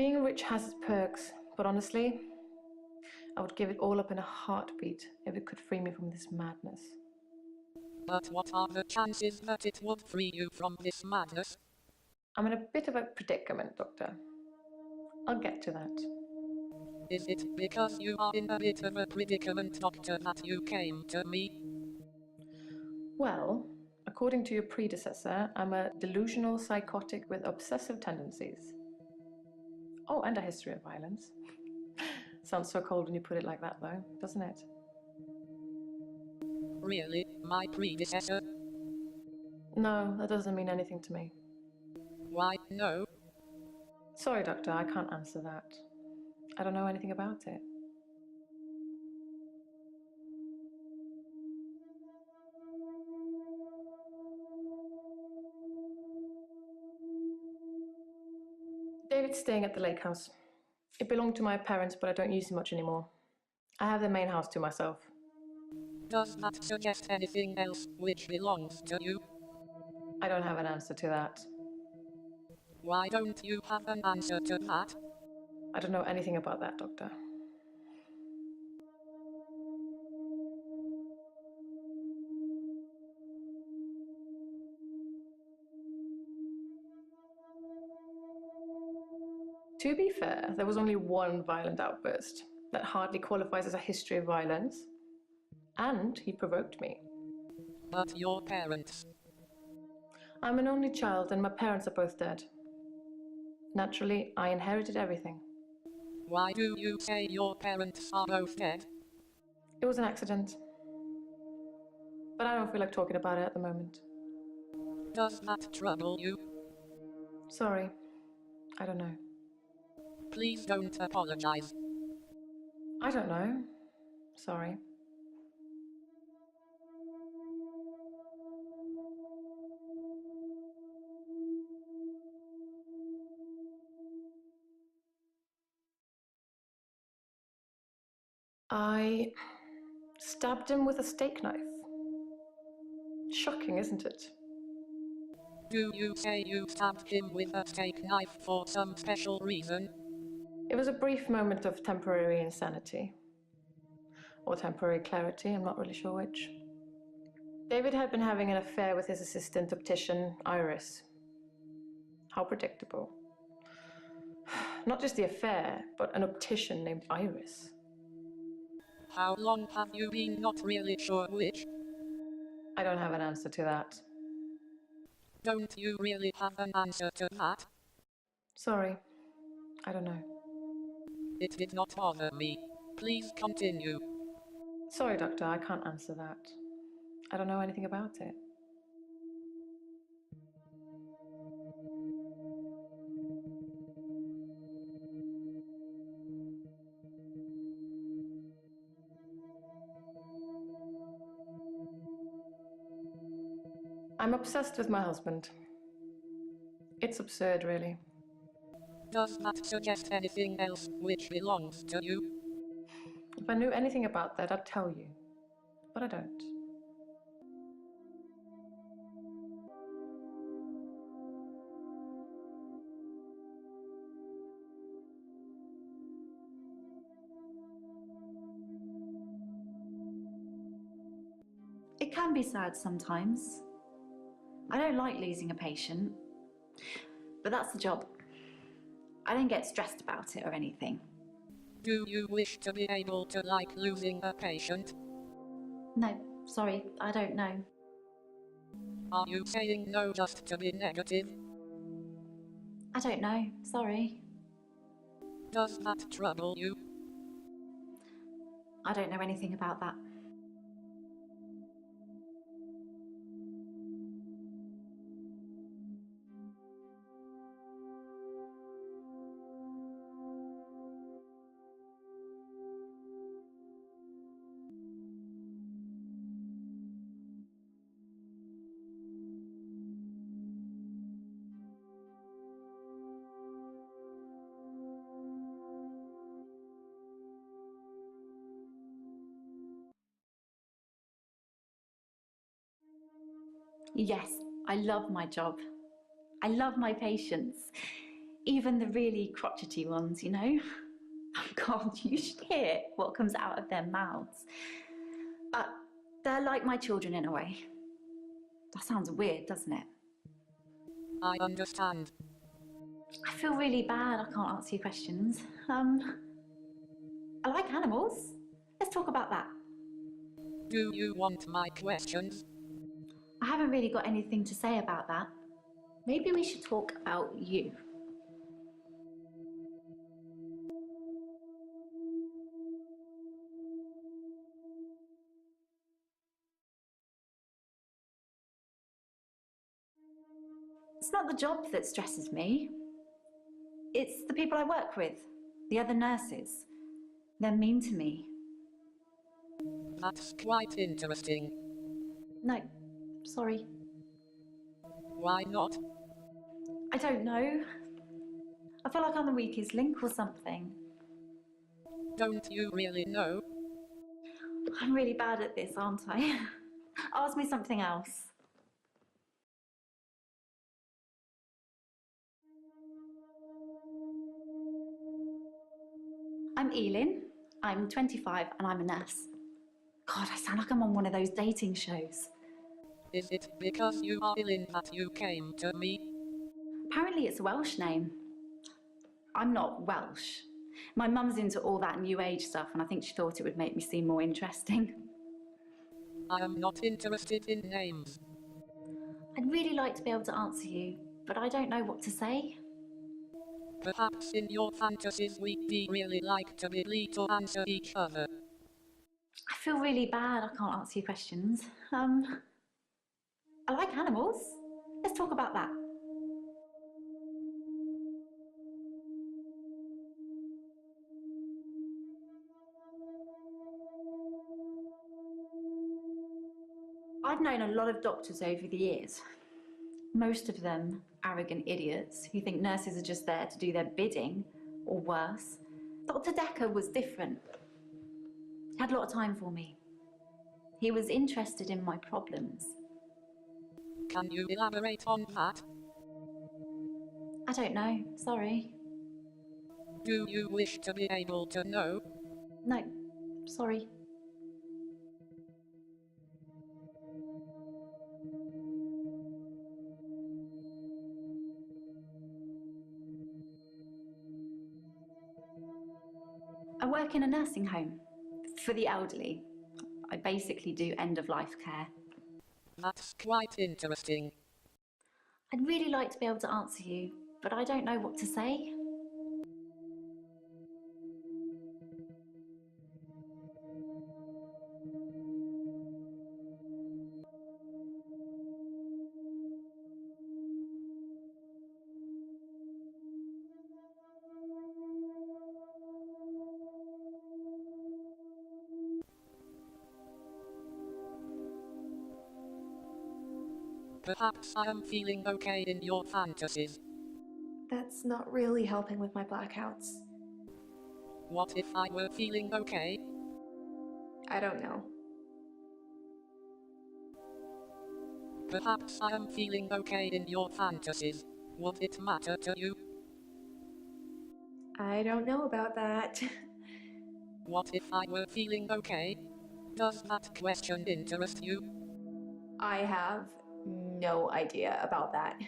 Being rich has its perks, but honestly, I would give it all up in a heartbeat if it could free me from this madness. But what are the chances that it would free you from this madness? I'm in a bit of a predicament, Doctor. I'll get to that. Is it because you are in a bit of a predicament, Doctor, that you came to me? Well, according to your predecessor, I'm a delusional psychotic with obsessive tendencies. Oh, and a history of violence. Sounds so cold when you put it like that, though, doesn't it? Really, my predecessor? No, that doesn't mean anything to me. Why, no? Sorry, Doctor, I can't answer that. I don't know anything about it. David's staying at the lake house. It belonged to my parents, but I don't use it much anymore. I have the main house to myself. Does that suggest anything else which belongs to you? I don't have an answer to that. Why don't you have an answer to that? I don't know anything about that, Doctor. To be fair, there was only one violent outburst that hardly qualifies as a history of violence, and he provoked me. But your parents? I'm an only child and my parents are both dead. Naturally, I inherited everything. Why do you say your parents are both dead? It was an accident. But I don't feel like talking about it at the moment. Does that trouble you? Sorry, I don't know. Please don't apologize. I don't know. Sorry. I stabbed him with a steak knife. Shocking, isn't it? Do you say you stabbed him with a steak knife for some special reason? It was a brief moment of temporary insanity. Or temporary clarity, I'm not really sure which. David had been having an affair with his assistant optician, Iris. How predictable. Not just the affair, but an optician named Iris. How long have you been not really sure which? I don't have an answer to that. Don't you really have an answer to that? Sorry, I don't know. It did not bother me. Please continue. Sorry, Doctor, I can't answer that. I don't know anything about it. I'm obsessed with my husband. It's absurd, really. Does that suggest anything else which belongs to you? If I knew anything about that, I'd tell you. But I don't. It can be sad sometimes. I don't like losing a patient, but that's the job. I don't get stressed about it or anything. Do you wish to be able to like losing a patient? No, sorry, I don't know. Are you saying no just to be negative? I don't know, sorry. Does that trouble you? I don't know anything about that. Yes, I love my job. I love my patients. Even the really crotchety ones, you know? Oh God, you should hear what comes out of their mouths. But they're like my children in a way. That sounds weird, doesn't it? I understand. I feel really bad I can't answer your questions. I like animals. Let's talk about that. Do you want my questions? I haven't really got anything to say about that. Maybe we should talk about you. It's not the job that stresses me. It's the people I work with, the other nurses. They're mean to me. That's quite interesting. No, sorry. Why not? I don't know. I feel like I'm the weakest link or something. Don't you really know? I'm really bad at this, aren't I? Ask me something else. I'm Aislinn. I'm 25 and I'm a nurse. God, I sound like I'm on one of those dating shows. Is it because you are Aislinn that you came to me? Apparently it's a Welsh name. I'm not Welsh. My mum's into all that new age stuff and I think she thought it would make me seem more interesting. I am not interested in names. I'd really like to be able to answer you, but I don't know what to say. Perhaps in your fantasies we'd be really like to be able to answer each other. I feel really bad I can't answer your questions. I like animals. Let's talk about that. I've known a lot of doctors over the years. Most of them arrogant idiots who think nurses are just there to do their bidding, or worse. Dr. Dekker was different. He had a lot of time for me. He was interested in my problems. Can you elaborate on that? I don't know, sorry. Do you wish to be able to know? No, sorry. I work in a nursing home for the elderly. I basically do end-of-life care. That's quite interesting. I'd really like to be able to answer you, but I don't know what to say. Perhaps I am feeling okay in your fantasies. That's not really helping with my blackouts. What if I were feeling okay? I don't know. Perhaps I am feeling okay in your fantasies. Would it matter to you? I don't know about that. What if I were feeling okay? Does that question interest you? I have no idea about that.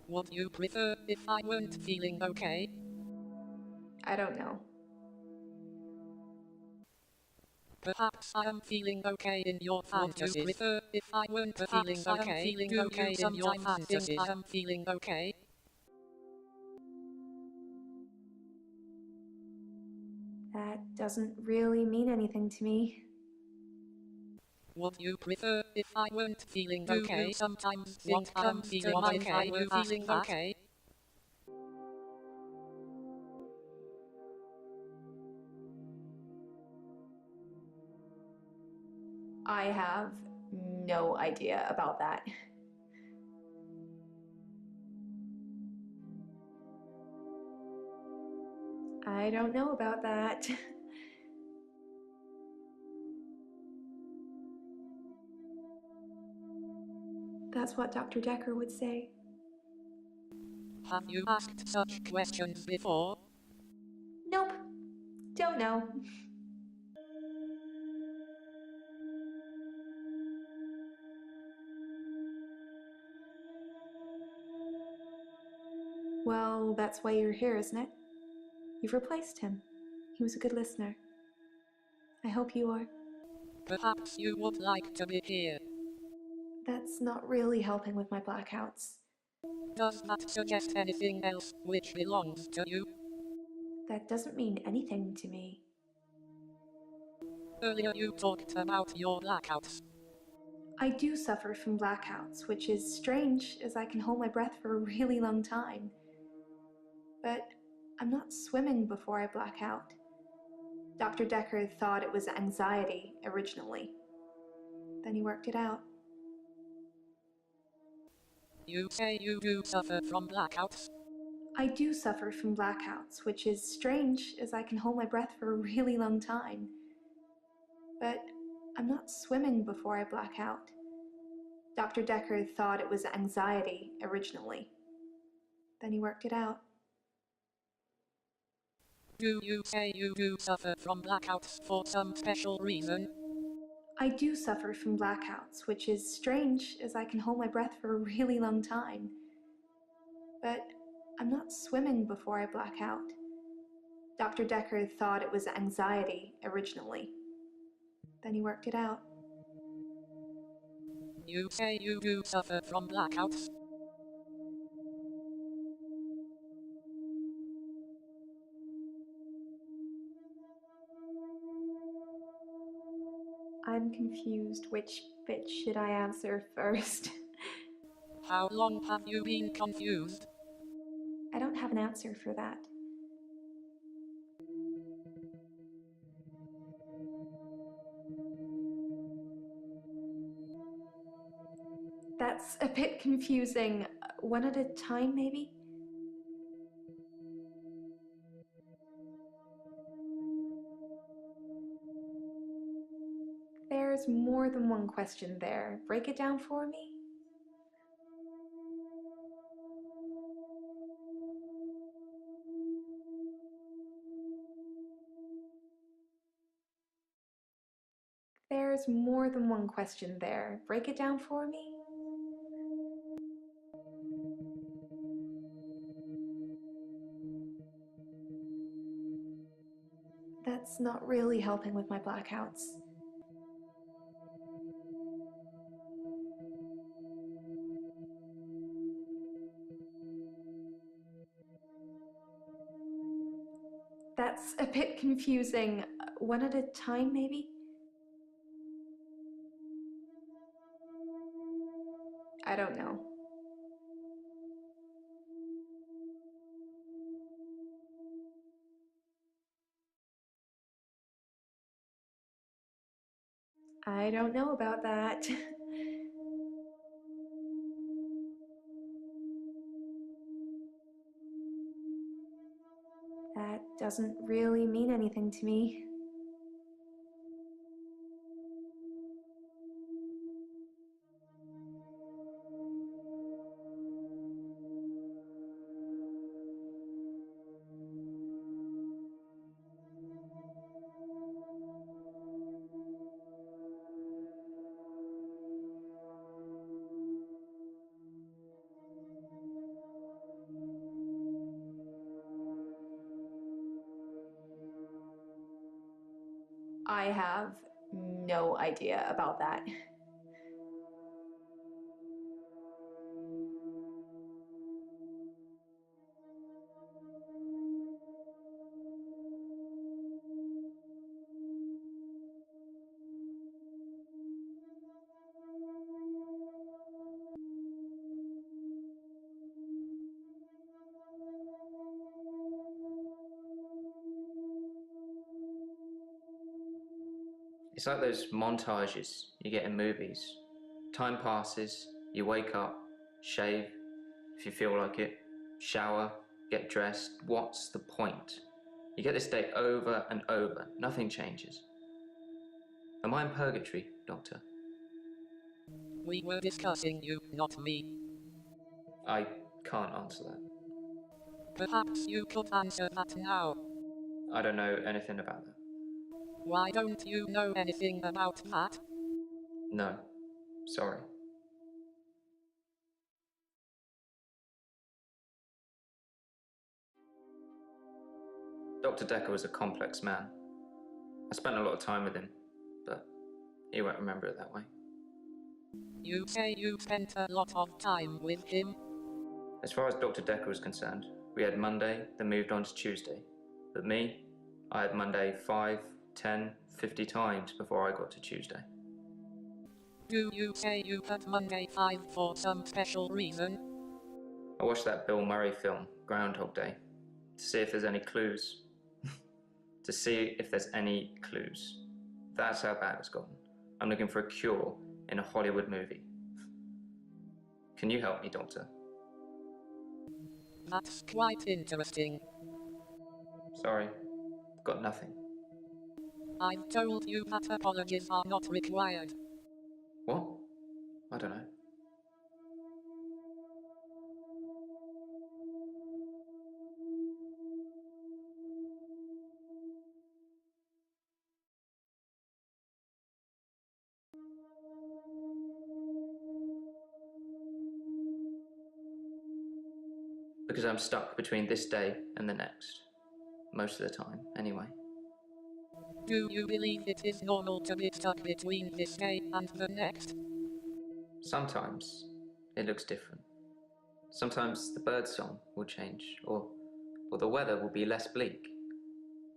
Would you prefer if I weren't feeling okay? I don't know. Perhaps I am feeling okay in your fantasies. Would you prefer if I weren't feeling okay? Feeling Do okay you in your fantasies? I am feeling okay. That doesn't really mean anything to me. Would you prefer if I weren't feeling okay? Do you sometimes think I am feeling okay? Are you feeling okay? I have no idea about that. I don't know about that. That's what Dr. Dekker would say. Have you asked such questions before? Nope. Don't know. Well, that's why you're here, isn't it? You've replaced him. He was a good listener. I hope you are. Perhaps you would like to be here. That's not really helping with my blackouts. Does that suggest anything else which belongs to you? That doesn't mean anything to me. Earlier you talked about your blackouts. I do suffer from blackouts, which is strange as I can hold my breath for a really long time. But I'm not swimming before I black out. Dr. Dekker thought it was anxiety originally. Then he worked it out. You say you do suffer from blackouts? I do suffer from blackouts, which is strange as I can hold my breath for a really long time. But I'm not swimming before I black out. Dr. Dekker thought it was anxiety originally. Then he worked it out. Do you say you do suffer from blackouts for some special reason? I do suffer from blackouts, which is strange as I can hold my breath for a really long time. But I'm not swimming before I black out. Dr. Dekker thought it was anxiety originally. Then he worked it out. You say you do suffer from blackouts? I'm confused. Which bit should I answer first? How long have you been confused? I don't have an answer for that. That's a bit confusing. One at a time, maybe? There's more than one question there. Break it down for me? There's more than one question there. Break it down for me? That's not really helping with my blackouts. That's a bit confusing. One at a time, maybe? I don't know. I don't know about that. That doesn't really mean anything to me. I have no idea about that. It's like those montages you get in movies. Time passes, you wake up, shave, if you feel like it, shower, get dressed. What's the point? You get this day over and over, nothing changes. Am I in purgatory, Doctor? We were discussing you, not me. I can't answer that. Perhaps you could answer that now. I don't know anything about that. Why don't you know anything about that? No, sorry. Dr. Dekker was a complex man. I spent a lot of time with him, but he won't remember it that way. You say you spent a lot of time with him? As far as Dr. Dekker was concerned, we had Monday, then moved on to Tuesday. But me, I had Monday 5, 10, 50 times before I got to Tuesday. Do you say you had Monday 5 for some special reason? I watched that Bill Murray film, Groundhog Day, to see if there's any clues. To see if there's any clues. That's how bad it's gotten. I'm looking for a cure in a Hollywood movie. Can you help me, Doctor? That's quite interesting. Sorry, got nothing. I've told you that apologies are not required. What? I don't know. Because I'm stuck between this day and the next. Most of the time, anyway. Do you believe it is normal to be stuck between this day and the next? Sometimes it looks different. Sometimes the bird song will change, or the weather will be less bleak.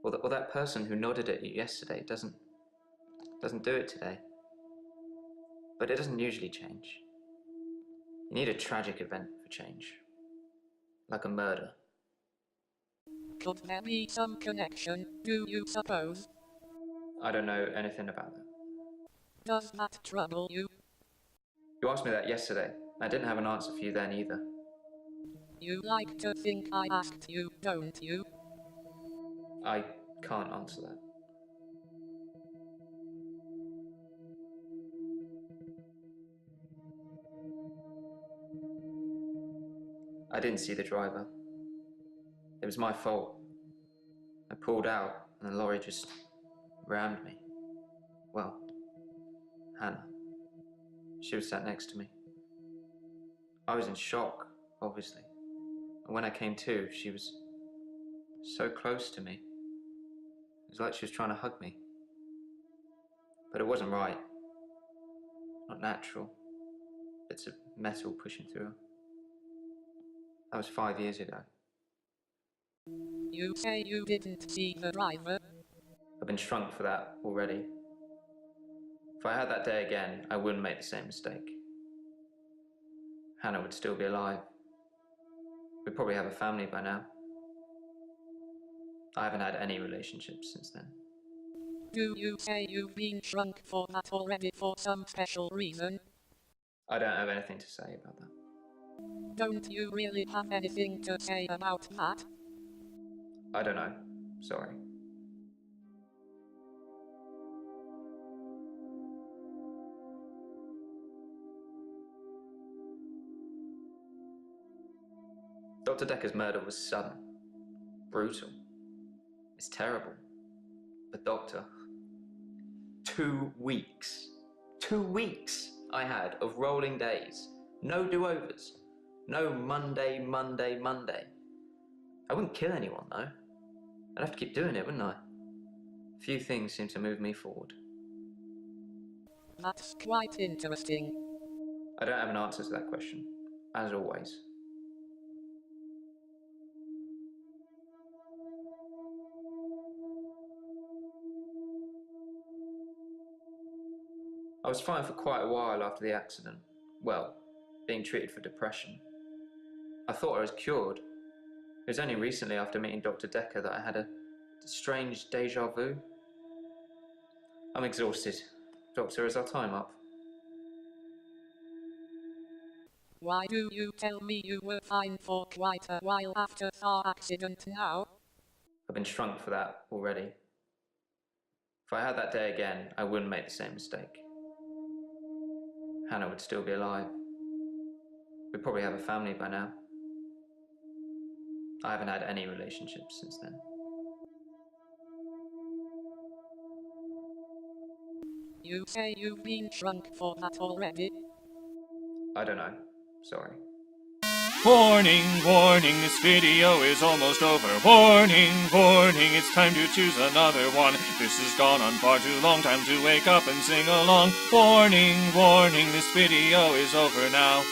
Or that person who nodded at you yesterday doesn't do it today. But it doesn't usually change. You need a tragic event for change. Like a murder. Could there be some connection, do you suppose? I don't know anything about that. Does that trouble you? You asked me that yesterday. I didn't have an answer for you then either. You like to think I asked you, don't you? I can't answer that. I didn't see the driver. It was my fault. I pulled out and the lorry just rammed me. Well, Hannah. She was sat next to me. I was in shock, obviously. And when I came to, she was so close to me. It was like she was trying to hug me. But it wasn't right. Not natural. Bits of metal pushing through her. That was 5 years ago. You say you didn't see the driver? I've been shrunk for that already. If I had that day again, I wouldn't make the same mistake. Hannah would still be alive. We'd probably have a family by now. I haven't had any relationships since then. Do you say you've been shrunk for that already for some special reason? I don't have anything to say about that. Don't you really have anything to say about that? I don't know. Sorry. Dr. Dekker's murder was sudden, brutal. It's terrible. But Doctor, 2 weeks. 2 weeks I had of rolling days. No do-overs. No Monday, Monday, Monday. I wouldn't kill anyone, though. I'd have to keep doing it, wouldn't I? Few things seem to move me forward. That's quite interesting. I don't have an answer to that question, as always. I was fine for quite a while after the accident. Well, being treated for depression. I thought I was cured. It was only recently after meeting Dr. Dekker that I had a strange deja vu. I'm exhausted. Doctor, is our time up? Why do you tell me you were fine for quite a while after our accident now? I've been shrunk for that already. If I had that day again, I wouldn't make the same mistake. Hannah would still be alive. We'd probably have a family by now. I haven't had any relationships since then. You say you've been shrunk for that already? I don't know. Sorry. Warning, warning, this video is almost over. Warning, warning, it's time to choose another one. This has gone on far too long, time to wake up and sing along. Warning, warning, this video is over now.